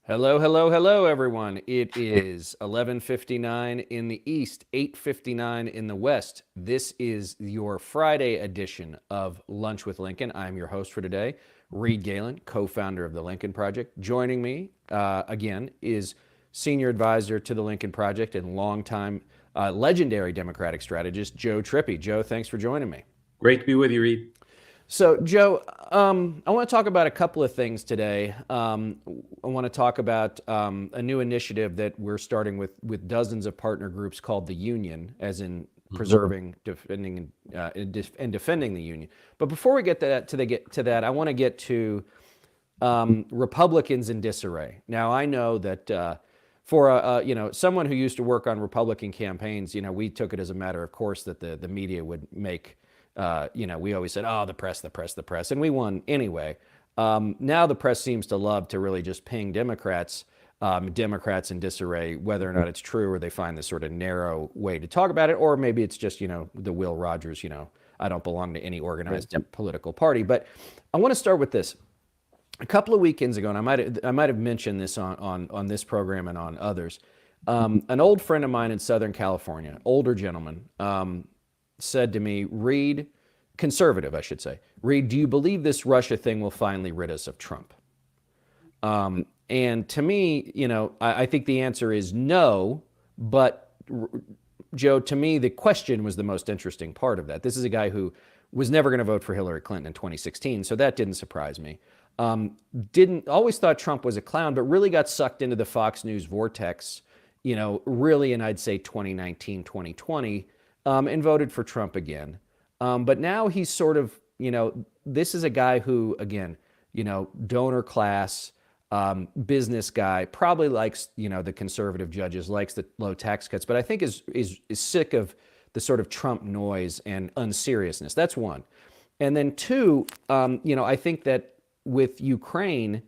Hello, hello, hello, everyone. It is 11:59 in the East, 8:59 in the West. This is your Friday edition of Lunch with Lincoln. I'm your host for today, Reed Galen, co-founder of the Lincoln Project. Joining me again is senior advisor to the Lincoln Project and longtime legendary Democratic strategist, Joe Trippi. Joe, thanks for joining me. Great to be with you, Reed. So, Joe, I want to talk about a couple of things today. I want to talk about a new initiative that we're starting with dozens of partner groups called the Union, as in preserving, defending, and defending the Union. But before we get to that, I want to get to Republicans in disarray. Now, I know that for someone who used to work on Republican campaigns, we took it as a matter of course that the media would make. We always said, oh, the press, and we won anyway. Now the press seems to love to really just ping Democrats in disarray, whether or not it's true or they find this sort of narrow way to talk about it, or maybe it's just, the Will Rogers, I don't belong to any organized political party. But I want to start with this. A couple of weekends ago, and I might have mentioned this on this program and on others, an old friend of mine in Southern California, older gentleman, said to me, Reed, conservative, I should say, Reed, do you believe this Russia thing will finally rid us of Trump? And to me, I think the answer is no, but Joe, to me, the question was the most interesting part of that. This is a guy who was never going to vote for Hillary Clinton in 2016, so that didn't surprise me. Didn't always thought Trump was a clown, but really got sucked into the Fox News vortex, really in, I'd say, 2019, 2020, and voted for Trump again. But now he's sort of, this is a guy who, again, donor class, business guy, probably likes, the conservative judges, likes the low tax cuts, but I think is sick of the sort of Trump noise and unseriousness. That's one. And then two, I think that with Ukraine,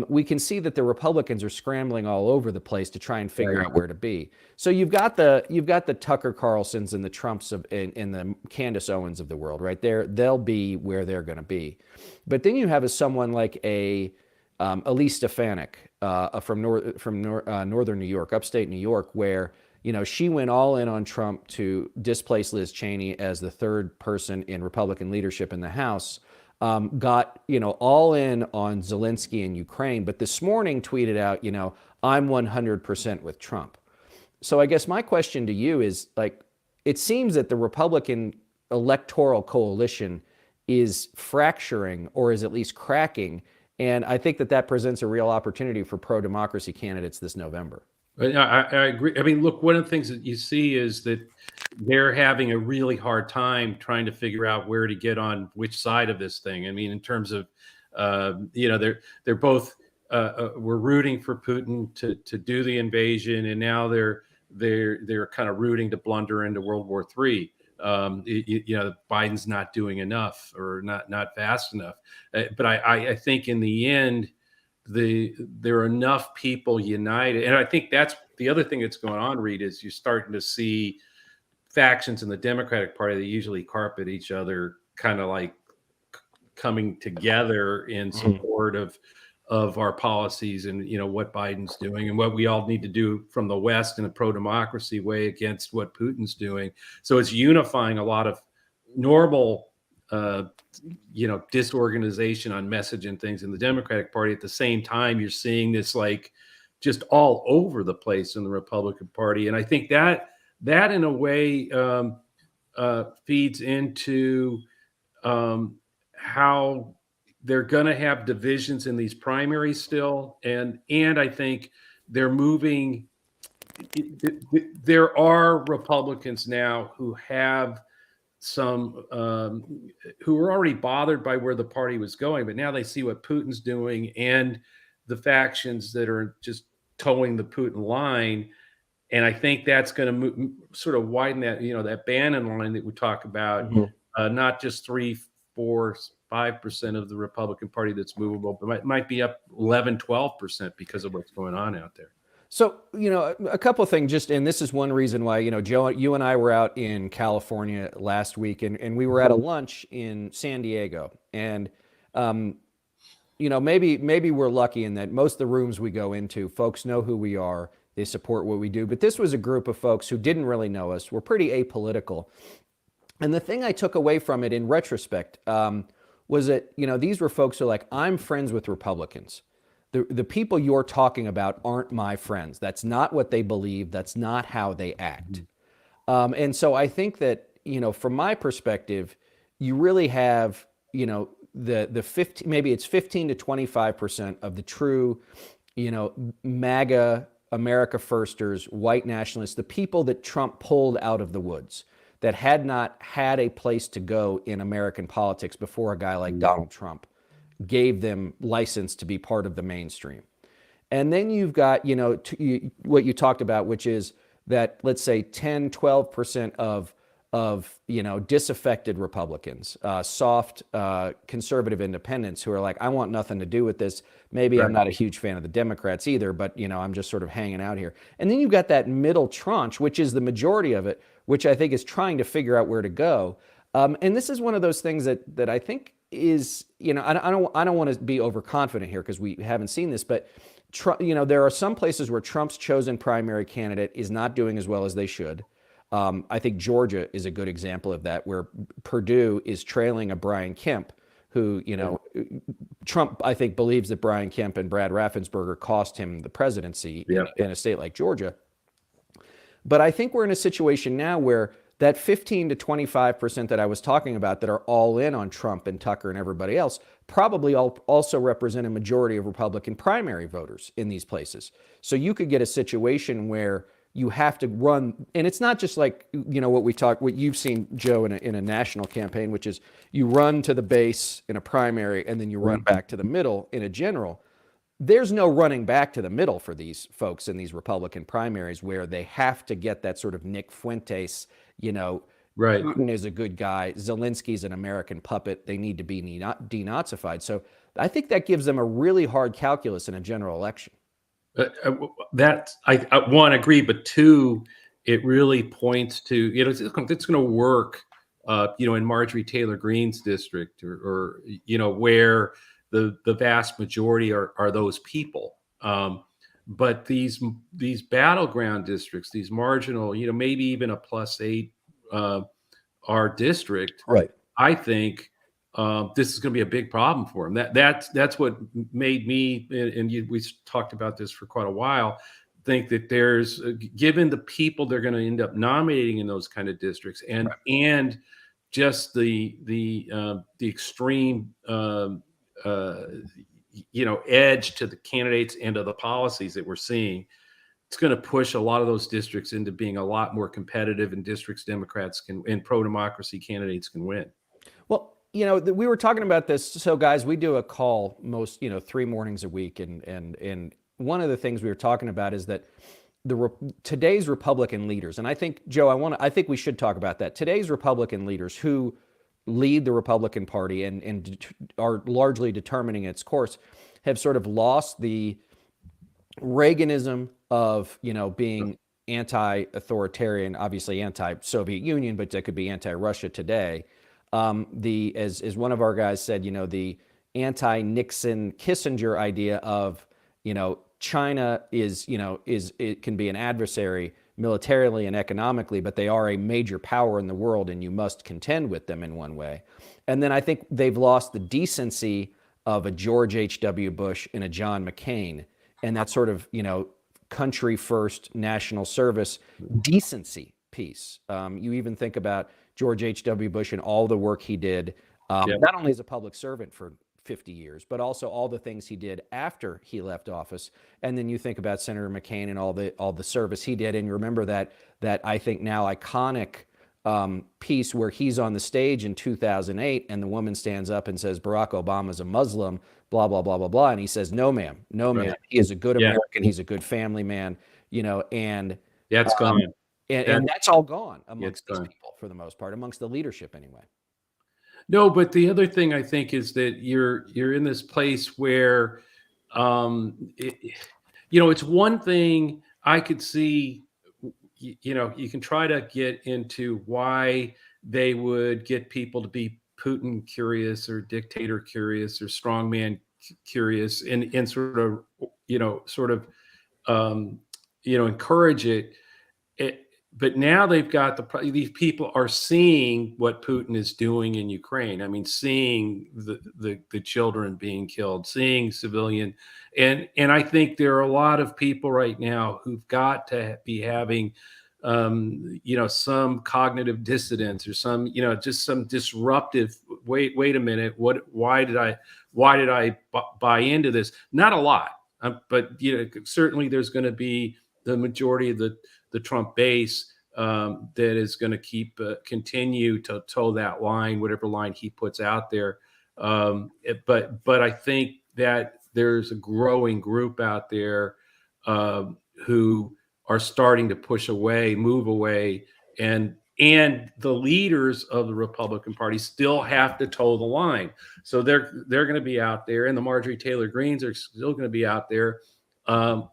we can see that the Republicans are scrambling all over the place to try and figure out where to be. So you've got the Tucker Carlsons and the Trumps and the Candace Owens of the world, right there. They'll be where they're going to be. But then you have someone like Elise Stefanik from northern New York, upstate New York, where she went all in on Trump to displace Liz Cheney as the third person in Republican leadership in the House. Got, all in on Zelensky and Ukraine, but this morning tweeted out, I'm 100% with Trump. So I guess my question to you is, it seems that the Republican electoral coalition is fracturing or is at least cracking. And I think that presents a real opportunity for pro-democracy candidates this November. I agree. I mean, look, one of the things that you see is that they're having a really hard time trying to figure out where to get on which side of this thing. I mean, in terms of, they're both we're rooting for Putin to do the invasion, and now they're kind of rooting to blunder into World War III. Biden's not doing enough or not fast enough. But I think in the end, there are enough people united, and I think that's the other thing that's going on, Reed, is you're starting to see factions in the Democratic Party that usually carpet each other kind of like coming together in support of our policies and what Biden's doing and what we all need to do from the West in a pro-democracy way against what Putin's doing. So it's unifying a lot of normal disorganization on message and things in the Democratic Party. At the same time, you're seeing this just all over the place in the Republican Party. And I think that in a way feeds into how they're going to have divisions in these primaries still. And I think they're moving. There are Republicans now who have some who were already bothered by where the party was going, but now they see what Putin's doing and the factions that are just towing the Putin line. And I think that's going to sort of widen that, that Bannon line that we talk about, not just 3, 4, 5% of the Republican Party that's movable, but might be up 11, 12% because of what's going on out there. So, a couple of things and this is one reason why, Joe, you and I were out in California last week and we were at a lunch in San Diego. And maybe we're lucky in that most of the rooms we go into, folks know who we are. They support what we do. But this was a group of folks who didn't really know us. We're pretty apolitical. And the thing I took away from it in retrospect was that, these were folks who are like, I'm friends with Republicans. The people you're talking about aren't my friends. That's not what they believe. That's not how they act. And so I think that, from my perspective, you really have, the 15, maybe it's 15 to 25% of the true, MAGA, America Firsters, white nationalists, the people that Trump pulled out of the woods, that had not had a place to go in American politics before a guy like Donald Trump gave them license to be part of the mainstream. And then you've got, what you talked about, which is that, let's say 10, 12% of disaffected Republicans, soft conservative independents who are like, I want nothing to do with this. Maybe right. I'm not a huge fan of the Democrats either, but I'm just sort of hanging out here. And then you've got that middle tranche, which is the majority of it, which I think is trying to figure out where to go. And this is one of those things that I think is, I don't want to be overconfident here because we haven't seen this, but there are some places where Trump's chosen primary candidate is not doing as well as they should. I think Georgia is a good example of that, where Perdue is trailing a Brian Kemp, who, Trump, I think, believes that Brian Kemp and Brad Raffensperger cost him the presidency in a state like Georgia. But I think we're in a situation now where that 15 to 25% that I was talking about that are all in on Trump and Tucker and everybody else probably also represent a majority of Republican primary voters in these places. So you could get a situation where you have to run, and it's not just like, what you've seen, Joe, in a national campaign, which is you run to the base in a primary and then you run back to the middle in a general. There's no running back to the middle for these folks in these Republican primaries where they have to get that sort of Nick Fuentes, right. Putin is a good guy, Zelensky's an American puppet, they need to be denazified. So I think that gives them a really hard calculus in a general election. That I one, agree, but two, it really points to, it's going to work, in Marjorie Taylor Greene's district or where the vast majority are those people. But these battleground districts, these marginal, maybe even a +8 our district, right? I think this is going to be a big problem for him. That's what made me, and we talked about this for quite a while, think that there's, given the people they're going to end up nominating in those kind of districts, and right. and just the extreme edge to the candidates and to the policies that we're seeing, it's going to push a lot of those districts into being a lot more competitive, and districts Democrats and pro-democracy candidates can win. Well, we were talking about this. So guys, we do a call most, 3 mornings a week. And one of the things we were talking about is that today's Republican leaders, and I think, Joe, I think we should talk about that. Today's Republican leaders who lead the Republican Party and are largely determining its course have sort of lost the Reaganism of, being anti-authoritarian, obviously anti-Soviet Union, but that could be anti-Russia today. As one of our guys said, the anti-Nixon Kissinger idea of, China it can be an adversary militarily and economically, but they are a major power in the world and you must contend with them in one way. And then I think they've lost the decency of a George H.W. Bush and a John McCain, and that sort of, country first national service decency piece. You even think about George H.W. Bush and all the work he did, not only as a public servant for 50 years, but also all the things he did after he left office. And then you think about Senator McCain and all the service he did. And you remember that I think now iconic piece where he's on the stage in 2008 and the woman stands up and says, Barack Obama's a Muslim, blah, blah, blah, blah, blah. And he says, no, ma'am, he is a good American. He's a good family man, and that's gone. And that's all gone amongst these people for the most part, amongst the leadership anyway. No, but the other thing I think is that you're in this place where, it's one thing I could see, you can try to get into why they would get people to be Putin curious or dictator curious or strongman curious and sort of, encourage it. But now they've got these people are seeing what Putin is doing in Ukraine. I mean, seeing the children being killed, seeing civilian, and I think there are a lot of people right now who've got to be having, some cognitive dissonance or some, just some disruptive. Wait a minute. Why did I buy into this? Not a lot, but certainly there's going to be the majority of the Trump base that is going to continue to toe that line, whatever line he puts out there. But I think that there's a growing group out there who are starting to move away, and the leaders of the Republican Party still have to toe the line. So they're going to be out there, and the Marjorie Taylor Greens are still going to be out there, and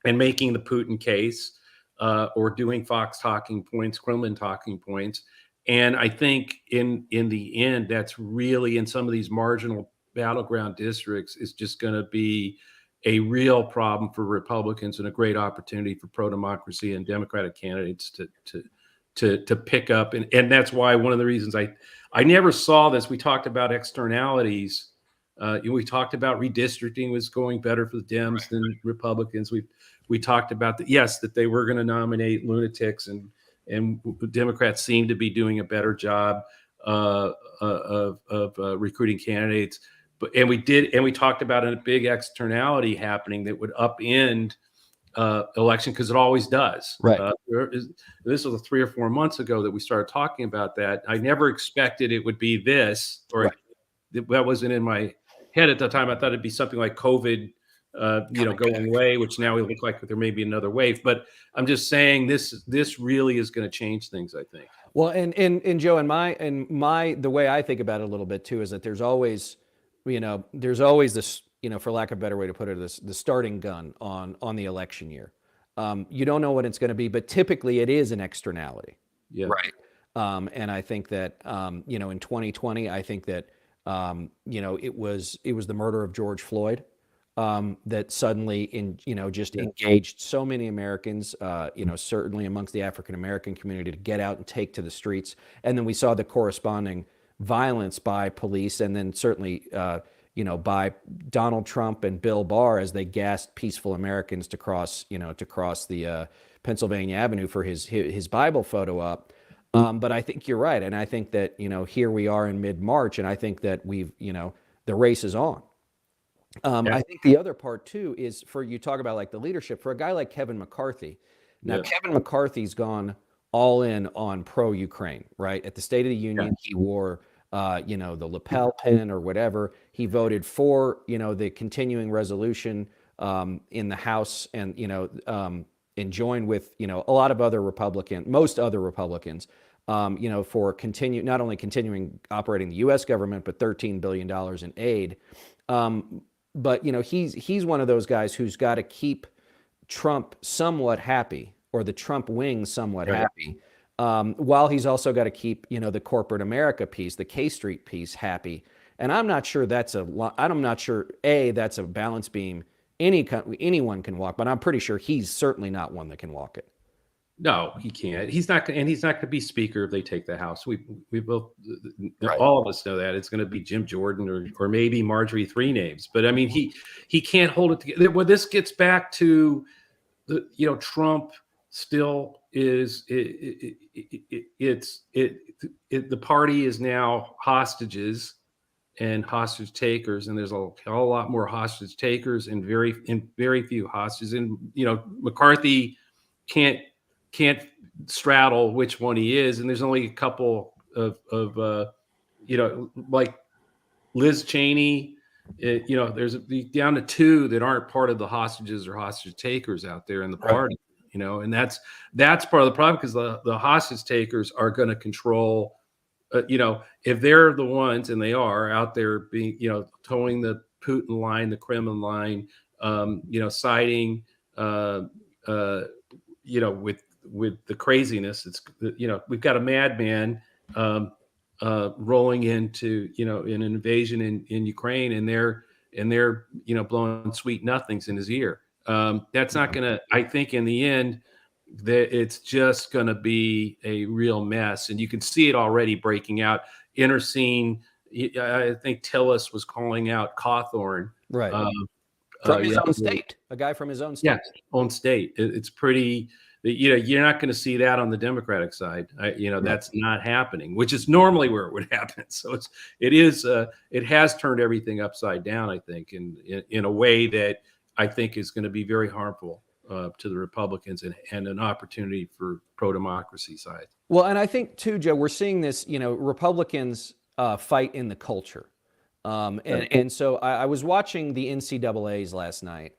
making the Putin case, or doing Fox talking points, Kremlin talking points. And I think in the end, that's really, in some of these marginal battleground districts, is just going to be a real problem for Republicans and a great opportunity for pro-democracy and Democratic candidates to pick up. And that's why one of the reasons I never saw this. We talked about externalities. We talked about redistricting was going better for the Dems than Republicans. We talked about that they were going to nominate lunatics, and the Democrats seem to be doing a better job of recruiting candidates. And we talked about a big externality happening that would upend election, because it always does. Right. This was 3 or 4 months ago that we started talking about that. I never expected it would be this, or that wasn't in my head at the time. I thought it'd be something like COVID, going away, which now we look like there may be another wave. But I'm just saying this really is going to change things, I think. Well, and Joe, the way I think about it a little bit too is that there's always this, for lack of a better way to put it, the starting gun on the election year. You don't know what it's going to be, but typically it is an externality. Yeah. Right. And I think that, in 2020, I think that, it was the murder of George Floyd that suddenly engaged so many Americans, certainly amongst the African American community, to get out and take to the streets. And then we saw the corresponding violence by police, and then certainly, by Donald Trump and Bill Barr as they gassed peaceful Americans to cross the Pennsylvania Avenue for his Bible photo op. But I think you're right, and I think that here we are in mid-March, and I think that the race is on. I think the other part too is, you talk about like the leadership, for a guy like Kevin McCarthy. Now, Kevin McCarthy's gone all in on pro-Ukraine, right? At the State of the Union, he wore, the lapel pin or whatever. He voted for, the continuing resolution in the House, and and joined with, a lot of most other Republicans, for not only continuing operating the U.S. government, but $13 billion in aid. But he's one of those guys who's got to keep Trump somewhat happy, or the Trump wing somewhat happy, while he's also got to keep the corporate America piece, the K Street piece, happy. And I'm not sure that's a balance beam anyone can walk, but I'm pretty sure he's certainly not one that can walk it. No, he can't. He's not going to be speaker if they take the House. We both, all of us know that it's going to be Jim Jordan or maybe Marjorie Three Names. But I mean, he can't hold it together. Well, this gets back to Trump still is the party is now hostages and hostage takers, and there's a lot more hostage takers and very few hostages. And McCarthy can't straddle which one he is, and there's only a couple of like Liz Cheney. There's down to 2 that aren't part of the hostages or hostage takers out there in the party. And that's part of the problem, because the hostage takers are going to control. If they're the ones, and they are out there being, towing the Putin line, the Kremlin line, siding, with the craziness. It's, we've got a madman rolling into, an invasion in Ukraine, and they're blowing sweet nothings in his ear. That's not going to, I think in the end, that it's just going to be a real mess. And you can see it already breaking out. Intercene, I think Tillis was calling out Cawthorn. Right. From his own Yesterday. state, a guy from his own state. Yes, own state. It's pretty, you're not going to see that on the Democratic side. That's not happening, which is normally where it would happen. So it has turned everything upside down, I think, in a way that I think is going to be very harmful to the Republicans and an opportunity for pro-democracy side. Well, and I think too, Joe, we're seeing this, Republicans fight in the culture. And so I was watching the NCAAs last night,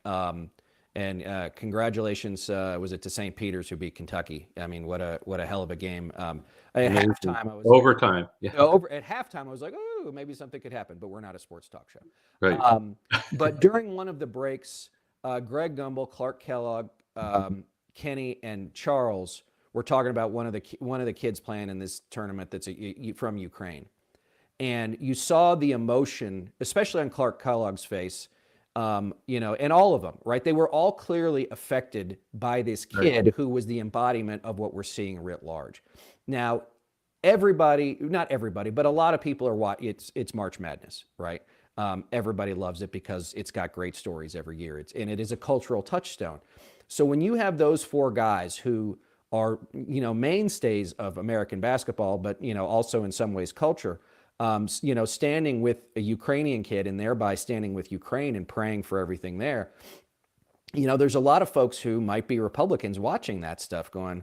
and congratulations, was it to St. Peter's who beat Kentucky? I mean, what a hell of a game. At halftime, I was overtime. At halftime, I was like, oh, maybe something could happen, but we're not a sports talk show. Right. But during one of the breaks, Greg Gumbel, Clark Kellogg, Kenny, and Charles were talking about one of the kids playing in this tournament that's from Ukraine. And you saw the emotion, especially on Clark Kellogg's face, and all of them, right? They were all clearly affected by this kid who was the embodiment of what we're seeing writ large. Now, not everybody, but a lot of people are it's March Madness, right? Everybody loves it because it's got great stories every year. And it is a cultural touchstone. So when you have those four guys who are, mainstays of American basketball, but, also in some ways culture, standing with a Ukrainian kid and thereby standing with Ukraine and praying for everything there, there's a lot of folks who might be Republicans watching that stuff going,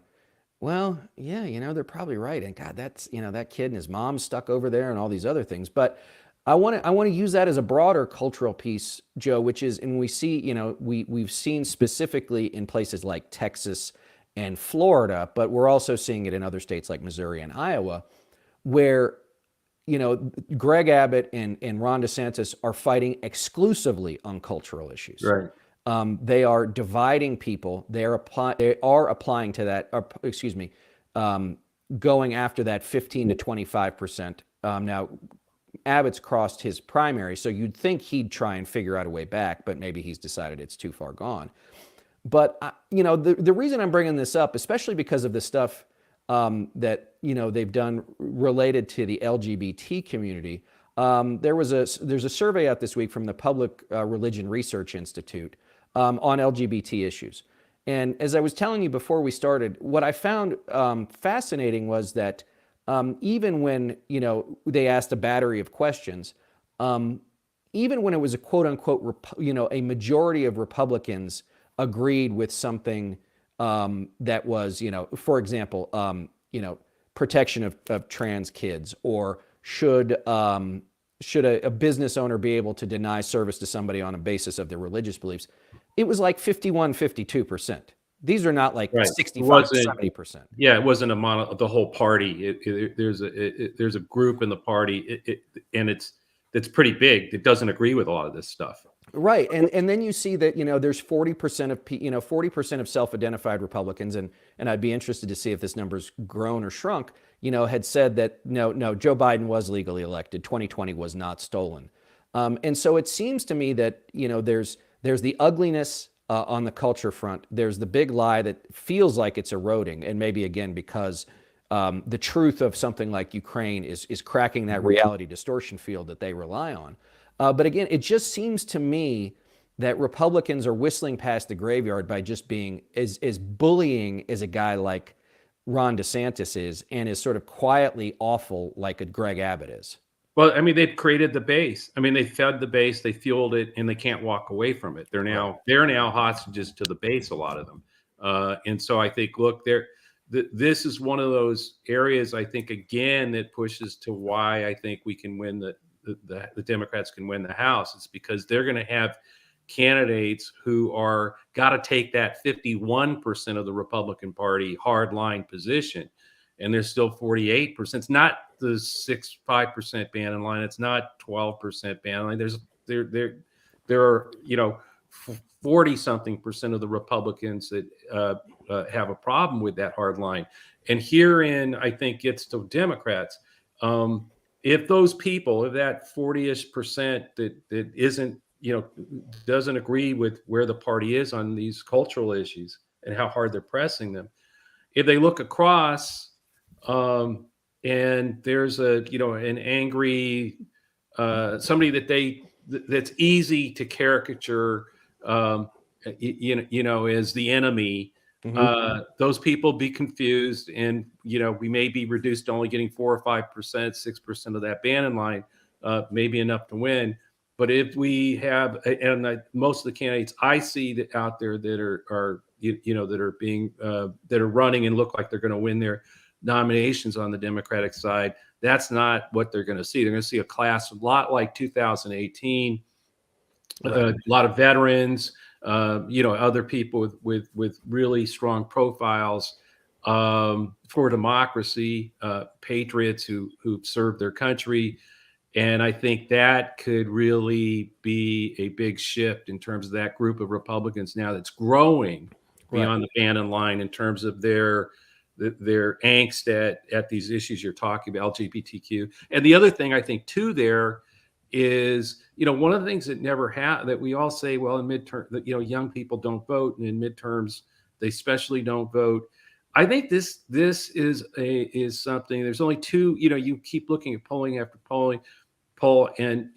well, yeah, they're probably right. And God, that's, that kid and his mom's stuck over there and all these other things. But I want to use that as a broader cultural piece, Joe, which is, and we see, we've seen specifically in places like Texas and Florida, but we're also seeing it in other states like Missouri and Iowa, where Greg Abbott and Ron DeSantis are fighting exclusively on cultural issues. Right. They are dividing people. They are applying to that. Going after that 15 to 25%. Now, Abbott's crossed his primary, so you'd think he'd try and figure out a way back, but maybe he's decided it's too far gone. But the reason I'm bringing this up, especially because of the stuff that they've done related to the LGBT community. There's a survey out this week from the Public Religion Research Institute on LGBT issues. And as I was telling you before we started, what I found fascinating was that even when they asked a battery of questions, even when it was a quote unquote a majority of Republicans agreed with something that was, for example, protection of trans kids, or should a business owner be able to deny service to somebody on a basis of their religious beliefs? It was like 51, 52%. These are not like 65, 70%. Yeah, it wasn't the whole party. There's a group in the party, and it's pretty big that doesn't agree with a lot of this stuff. Right, and then you see that there's 40% of 40% of self-identified Republicans, and I'd be interested to see if this number's grown or shrunk. Had said that no, Joe Biden was legally elected. 2020 was not stolen, and so it seems to me that there's the ugliness on the culture front. There's the big lie that feels like it's eroding, and maybe again because the truth of something like Ukraine is cracking that reality distortion field that they rely on. But again, it just seems to me that Republicans are whistling past the graveyard by just being as bullying as a guy like Ron DeSantis is, and is sort of quietly awful like a Greg Abbott is. Well, I mean, they've created the base. I mean, they fed the base, they fueled it, and they can't walk away from it. They're now hostages to the base, a lot of them. And so I think, look, this is one of those areas, I think, again, that pushes to why I think we can win the Democrats can win the House. It's because they're going to have candidates who are got to take that 51% of the Republican Party hardline position, and there's still 48%. It's not the 5% ban in line. It's not 12% ban in line. There are 40-something% of the Republicans that have a problem with that hard line. And herein, I think, gets to Democrats. If those people, if that 40-ish% that isn't, doesn't agree with where the party is on these cultural issues and how hard they're pressing them, if they look across, and there's an angry, somebody that's easy to caricature, um, as the enemy, those people be confused, and we may be reduced to only getting 4 or 5%, 6% of that Bannon line, maybe enough to win. But if we have, and most of the candidates I see that out there that are that are being that are running and look like they're going to win their nominations on the Democratic side, that's not what they're going to see. They're going to see a class a lot like 2018, a lot of veterans, other people with really strong profiles, for democracy, patriots who've served their country. And I think that could really be a big shift in terms of that group of Republicans now that's growing beyond the Bannon line in terms of their angst at these issues you're talking about, LGBTQ. And the other thing I think too there is, one of the things that never that we all say, well, in midterm, that young people don't vote, and in midterms they especially don't vote. I think this is something. There's only two. You keep looking at polling after poll, and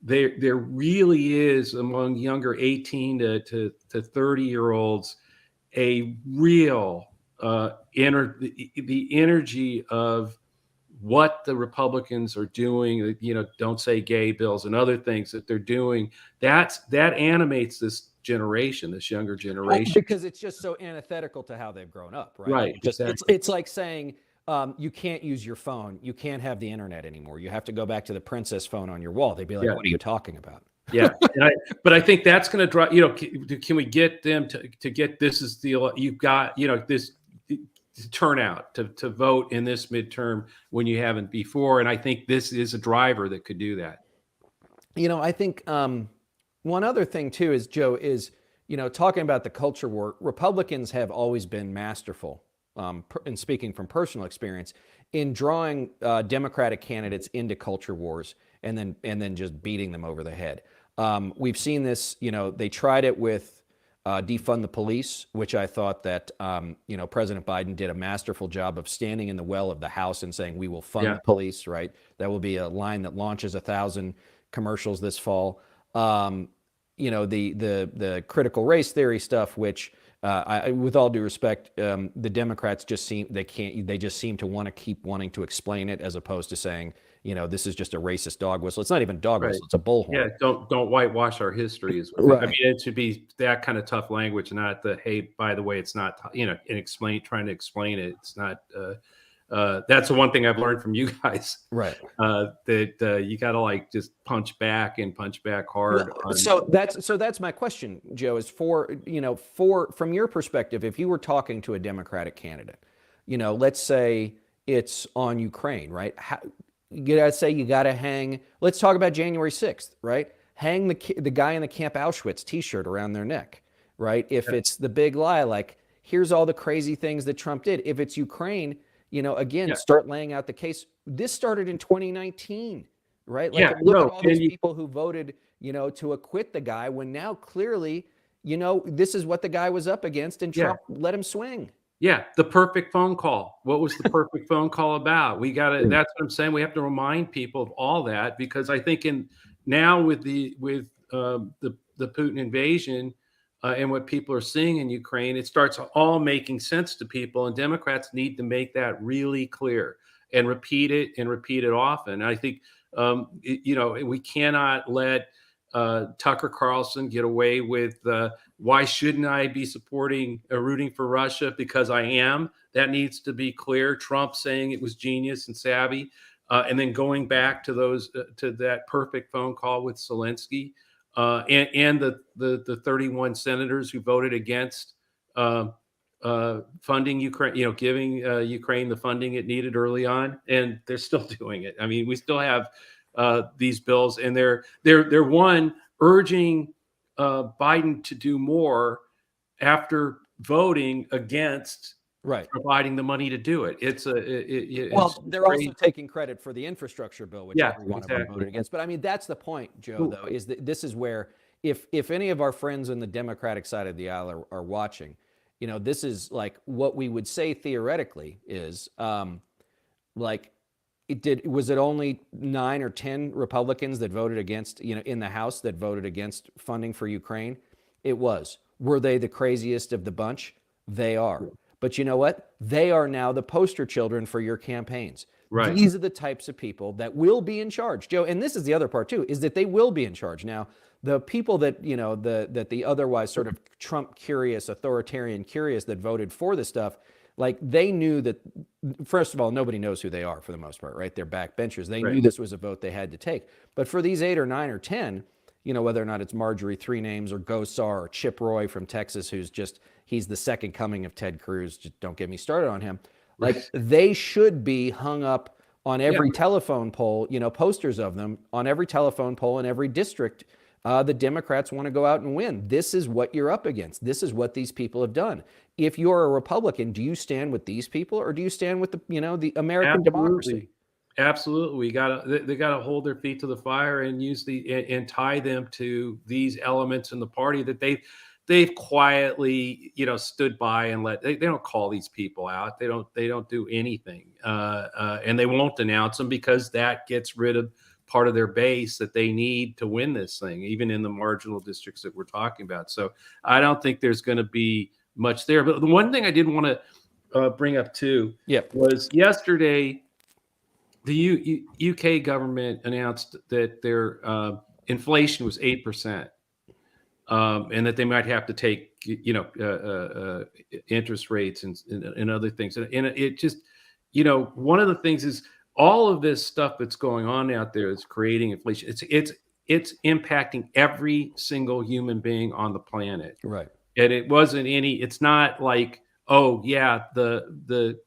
there really is among younger 18 to 30-year-olds a real the energy of what the Republicans are doing, don't say gay bills and other things that they're doing. That animates this generation, this younger generation. Because it's just so antithetical to how they've grown up, right? Right. It's like saying you can't use your phone, you can't have the internet anymore. You have to go back to the princess phone on your wall. They'd be like, "What are you talking about?" Yeah, but I think that's going to drive. Can we get them to get this? Is the you've got this turnout to vote in this midterm when you haven't before, and I think this is a driver that could do that. I think one other thing too is, Joe, is talking about the culture war. Republicans have always been masterful, and speaking from personal experience, in drawing Democratic candidates into culture wars and then just beating them over the head. We've seen this. They tried it with defund the police, which I thought that President Biden did a masterful job of standing in the well of the House and saying, we will fund the police, right? That will be a line that launches 1,000 commercials this fall. The critical race theory stuff, which with all due respect, the Democrats just seem to want to keep wanting to explain it, as opposed to saying, this is just a racist dog whistle. It's not even a dog whistle; it's a bullhorn. Yeah, don't whitewash our history. Right. I mean, it should be that kind of tough language, not the hey, by the way, it's not trying to explain it. It's not. That's the one thing I've learned from you guys, right? That you got to just punch back hard. So that's my question, Joe. Is for from your perspective, if you were talking to a Democratic candidate, let's say it's on Ukraine, right? You gotta say you gotta hang. Let's talk about January 6th, right? Hang the guy in the Camp Auschwitz T-shirt around their neck, right? If it's the big lie, like here's all the crazy things that Trump did. If it's Ukraine, again, start laying out the case. This started in 2019, right? Like look at all these people who voted, to acquit the guy, when now clearly, this is what the guy was up against, and Trump let him swing. Yeah, the perfect phone call. What was the perfect phone call about? We got to. That's what I'm saying. We have to remind people of all that, because I think now with the Putin invasion and what people are seeing in Ukraine, it starts all making sense to people, and Democrats need to make that really clear and repeat it often. I think we cannot let Tucker Carlson get away with why shouldn't I be supporting rooting for Russia, because I am. That needs to be clear. Trump saying it was genius and savvy, and then going back to that perfect phone call with Zelensky, and the 31 senators who voted against funding Ukraine, giving Ukraine the funding it needed early on, and they're still doing it. I mean, we still have these bills, and they're urging Biden to do more after voting against Right. providing the money to do it. Well, It's they're also crazy. taking credit for the infrastructure bill, which Yeah, every one of them exactly. voted against. But I mean, that's the point, Joe, Cool. though, is that this is where if any of our friends on the Democratic side of the aisle are watching, this is like what we would say theoretically is like was it only 9 or 10 Republicans that voted against, in the House that voted against funding for Ukraine? It was. Were they the craziest of the bunch? They are. But you know what? They are now the poster children for your campaigns. Right. These are the types of people that will be in charge, Joe. And this is the other part too, is that they will be in charge. Now, the people that, that the otherwise sort of Trump curious, authoritarian curious that voted for this stuff, like they knew that, first of all, nobody knows who they are for the most part, right? They're backbenchers. They Right. knew this was a vote they had to take. But for these 8 or 9 or 10, whether or not it's Marjorie Three Names or Gosar or Chip Roy from Texas, he's the second coming of Ted Cruz. Just don't get me started on him. Like Right. they should be hung up on Yeah. every telephone pole, posters of them on every telephone pole in every district. The Democrats want to go out and win. This is what you're up against. This is what these people have done. If you're a Republican, do you stand with these people or do you stand with the American democracy? Absolutely. They gotta hold their feet to the fire and and tie them to these elements in the party that they've quietly, stood by and they don't call these people out. They don't do anything. And they won't denounce them because that gets rid of part of their base that they need to win this thing, even in the marginal districts that we're talking about. So I don't think there's going to be much there. But the one thing I did want to bring up too was yesterday, the UK government announced that their inflation was 8%, and that they might have to take interest rates and other things. And it just one of the things is all of this stuff that's going on out there is creating inflation. It's impacting every single human being on the planet. Right. And it's not like, oh yeah, the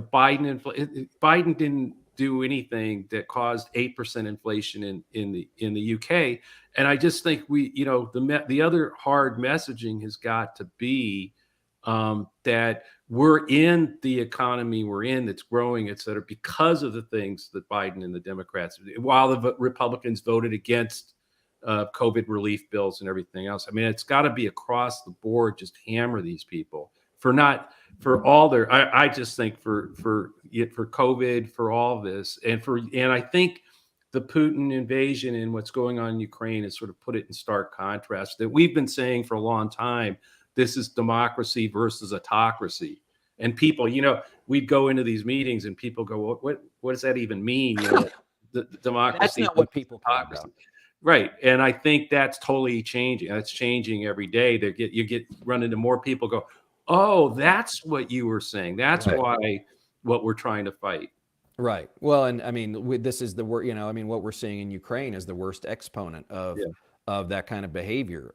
Biden didn't do anything that caused 8% inflation in the UK. And I just think the other hard messaging has got to be that we're in the economy we're in that's growing, et cetera, because of the things that Biden and the Democrats, while the Republicans voted against COVID relief bills and everything else. I mean, it's got to be across the board, just hammer these people for all their, I just think for COVID, for all of this. And I think the Putin invasion and what's going on in Ukraine has sort of put it in stark contrast that we've been saying for a long time. This is democracy versus autocracy. And people, we'd go into these meetings and people go, what does that even mean? The democracy. That's not what people care about. Right. And I think that's totally changing. That's changing every day. You get run into more people go, oh, that's what you were saying. That's why what we're trying to fight. Right. Well, and I mean, this is the word, what we're seeing in Ukraine is the worst exponent of that kind of behavior.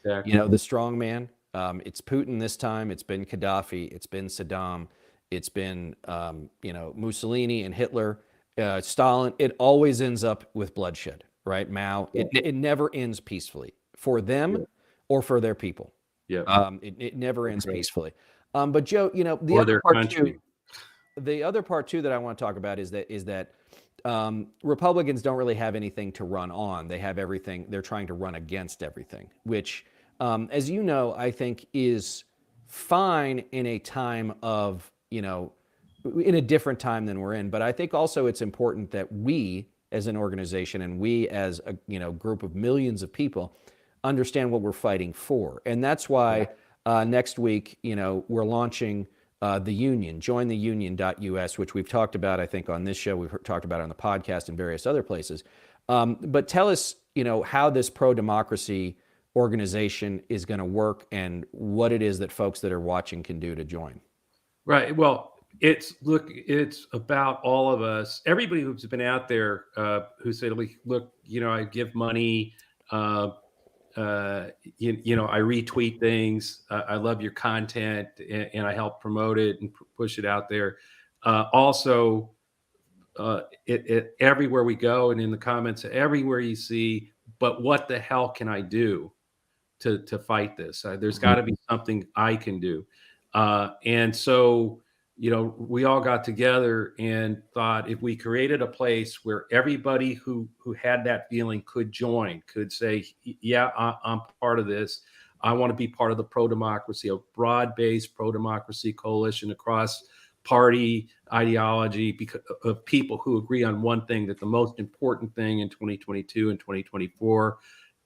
Exactly. The strong man, it's Putin this time. It's been Gaddafi. It's been Saddam. It's been, Mussolini and Hitler, Stalin. It always ends up with bloodshed, right? Mao. Yeah. It never ends peacefully for them or for their people. Yeah. It never ends peacefully. But Joe, the other part too that I want to talk about is that Republicans don't really have anything to run on. They have everything. They're trying to run against everything, which, as you know, I think is fine in a time of, in a different time than we're in. But I think also it's important that we as an organization and we as a group of millions of people understand what we're fighting for. And that's why next week, we're launching the union, jointheunion.us, which we've talked about, I think, on this show. We've talked about it on the podcast and various other places. But tell us, how this pro-democracy organization is going to work and what it is that folks that are watching can do to join. Right. Well, it's about all of us, everybody who's been out there who said, look, I give money, I retweet things. I love your content and I help promote it and push it out there. Also, everywhere we go and in the comments, everywhere you see, but what the hell can I do to fight this? There's got to be something I can do. And so, we all got together and thought if we created a place where everybody who had that feeling could join, could say, yeah, I'm part of this. I want to be part of the pro-democracy, a broad-based pro-democracy coalition across party ideology, because of people who agree on one thing, that the most important thing in 2022 and 2024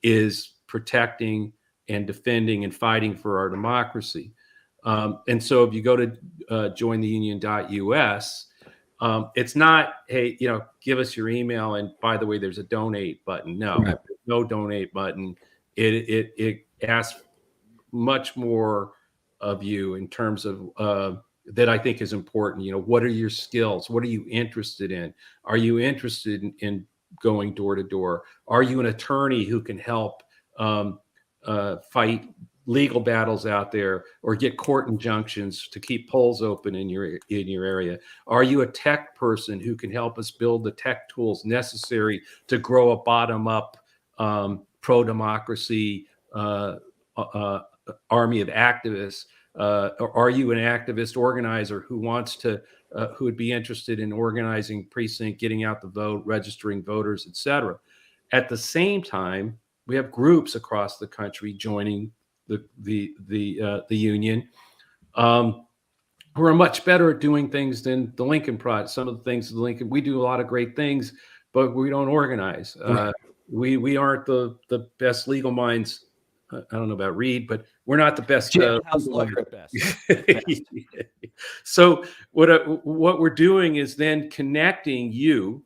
is protecting and defending and fighting for our democracy. And so if you go to jointheunion.us, it's not, hey, give us your email. And by the way, there's a donate button. No, Right. there's no donate button. It asks much more of you in terms of that I think is important. What are your skills? What are you interested in? Are you interested in going door to door? Are you an attorney who can help fight legal battles out there, or get court injunctions to keep polls open in your area? Are you a tech person who can help us build the tech tools necessary to grow a bottom-up pro-democracy army of activists? Or are you an activist organizer who wants to, who would be interested in organizing precinct, getting out the vote, registering voters, etc.? At the same time, we have groups across the country joining the union, who are much better at doing things than the Lincoln Project. Some of the things the Lincoln, we do a lot of great things, but we don't organize. Right. We aren't the best legal minds. I don't know about Reed, but we're not the best. Jailhouse lawyer at best. So what we're doing is then connecting you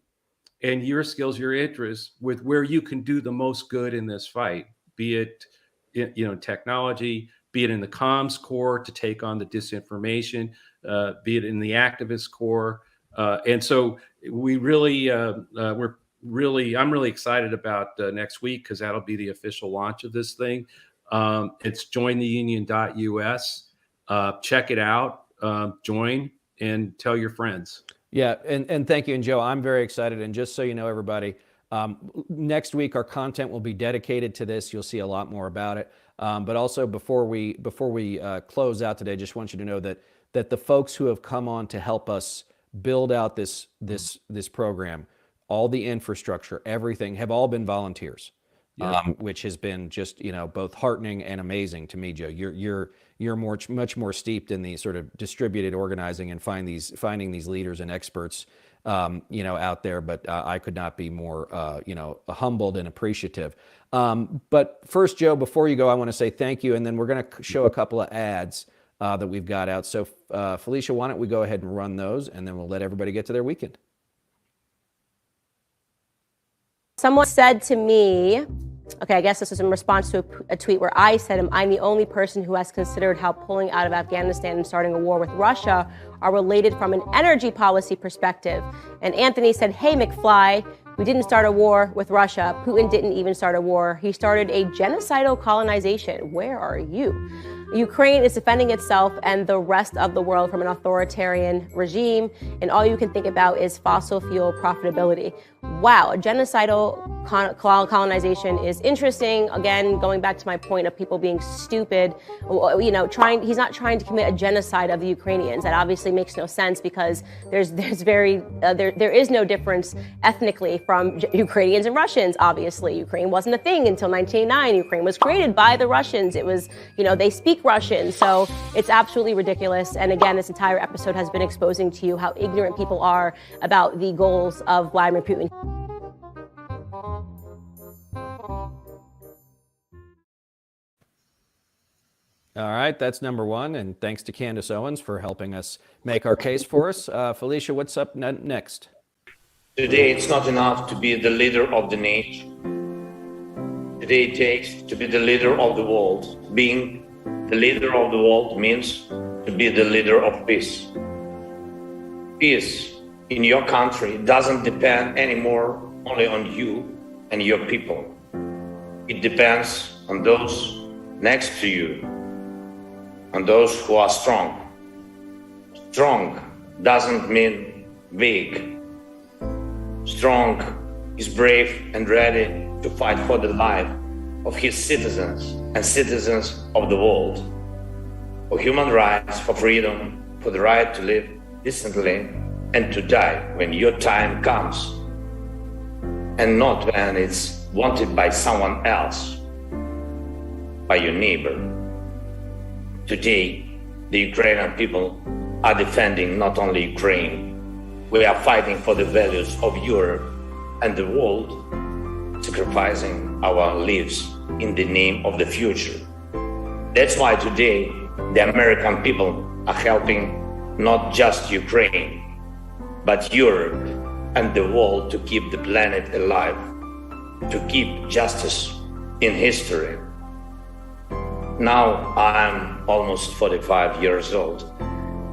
and your skills, your interests, with where you can do the most good in this fight, be it technology, be it in the comms core to take on the disinformation, be it in the activist core. And so we really, I'm really excited about next week, because that'll be the official launch of this thing. It's jointheunion.us. Check it out, join, and tell your friends. Yeah, and thank you. And Joe, I'm very excited. And just so you know, everybody, next week our content will be dedicated to this. You'll see a lot more about it. But also before we close out today, just want you to know that the folks who have come on to help us build out this program, all the infrastructure, everything, have all been volunteers. Yeah. Which has been just both heartening and amazing to me, Joe. You're much more steeped in the sort of distributed organizing and finding these leaders and experts out there. But I could not be more humbled and appreciative. But first, Joe, before you go, I want to say thank you, and then we're going to show a couple of ads that we've got out. So Felicia, why don't we go ahead and run those, and then we'll let everybody get to their weekend. Someone said to me, okay, I guess this was in response to a tweet where I said, I'm the only person who has considered how pulling out of Afghanistan and starting a war with Russia are related from an energy policy perspective. And Anthony said, hey, McFly, we didn't start a war with Russia. Putin didn't even start a war. He started a genocidal colonization. Where are you? Ukraine is defending itself and the rest of the world from an authoritarian regime, and all you can think about is fossil fuel profitability. Wow, a genocidal colonization is interesting. Again, going back to my point of people being stupid, he's not trying to commit a genocide of the Ukrainians. That obviously makes no sense, because there is no difference ethnically from Ukrainians and Russians. Obviously, Ukraine wasn't a thing until 1989. Ukraine was created by the Russians. It was, they speak Russian. So it's absolutely ridiculous. And again, this entire episode has been exposing to you how ignorant people are about the goals of Vladimir Putin. All right, that's number one. And thanks to Candace Owens for helping us make our case for us. Felicia, what's up next? Today, it's not enough to be the leader of the nation. Today, it takes to be the leader of the world. Being the leader of the world means to be the leader of peace. Peace in your country doesn't depend anymore only on you and your people. It depends on those next to you, on those who are strong. Strong doesn't mean weak. Strong is brave and ready to fight for the life of his citizens and citizens of the world. for human rights, for freedom, for the right to live decently and to die when your time comes, and not when it's wanted by someone else, by your neighbor. Today, the Ukrainian people are defending not only Ukraine, we are fighting for the values of Europe and the world, sacrificing our lives in the name of the future. That's why today the American people are helping not just Ukraine, but Europe and the world to keep the planet alive, to keep justice in history. Now I'm almost 45 years old.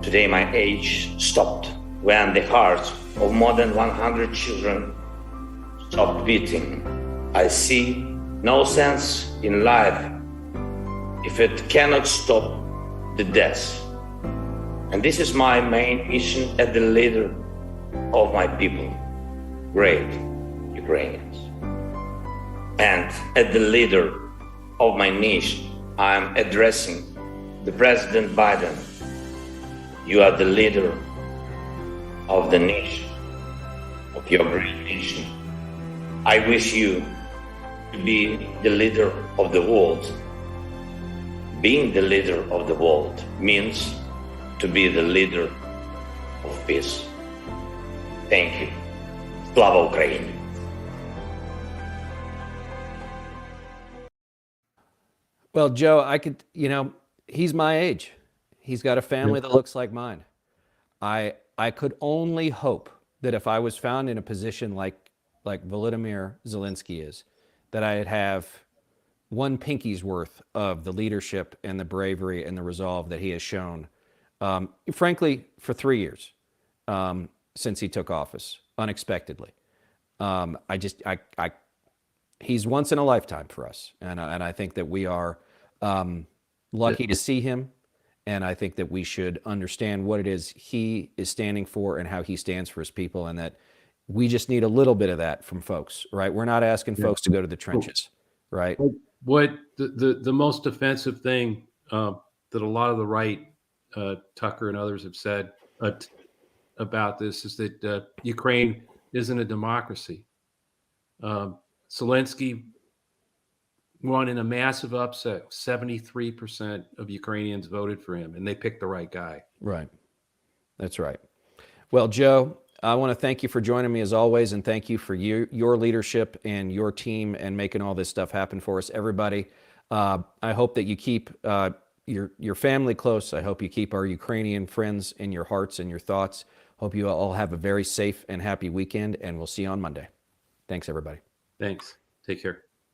Today my age stopped when the hearts of more than 100 children stopped beating. I see no sense in life if it cannot stop the death. And this is my main mission as the leader of my people, great Ukrainians. And as the leader of my nation, I am addressing the President Biden. You are the leader of the nation, of your great nation. I wish you to be the leader of the world. Being the leader of the world means to be the leader of peace. Thank you. Slava Ukraini. Well, Joe, I could, he's my age. He's got a family that looks like mine. I could only hope that if I was found in a position like Volodymyr Zelensky is, that I'd have one pinky's worth of the leadership and the bravery and the resolve that he has shown, frankly, for 3 years since he took office, unexpectedly. He's once in a lifetime for us. And I think that we are lucky to see him. And I think that we should understand what it is he is standing for and how he stands for his people. And that we just need a little bit of that from folks, right? We're not asking folks to go to the trenches, right? What the most offensive thing that a lot of the right, Tucker and others have said about this is that Ukraine isn't a democracy. Zelensky won in a massive upset. 73% of Ukrainians voted for him, and they picked the right guy. Right. That's right. Well, Joe, I want to thank you for joining me as always, and thank you for your leadership and your team and making all this stuff happen for us. Everybody, I hope that you keep your family close. I hope you keep our Ukrainian friends in your hearts and your thoughts. Hope you all have a very safe and happy weekend, and we'll see you on Monday. Thanks, everybody. Thanks. Take care.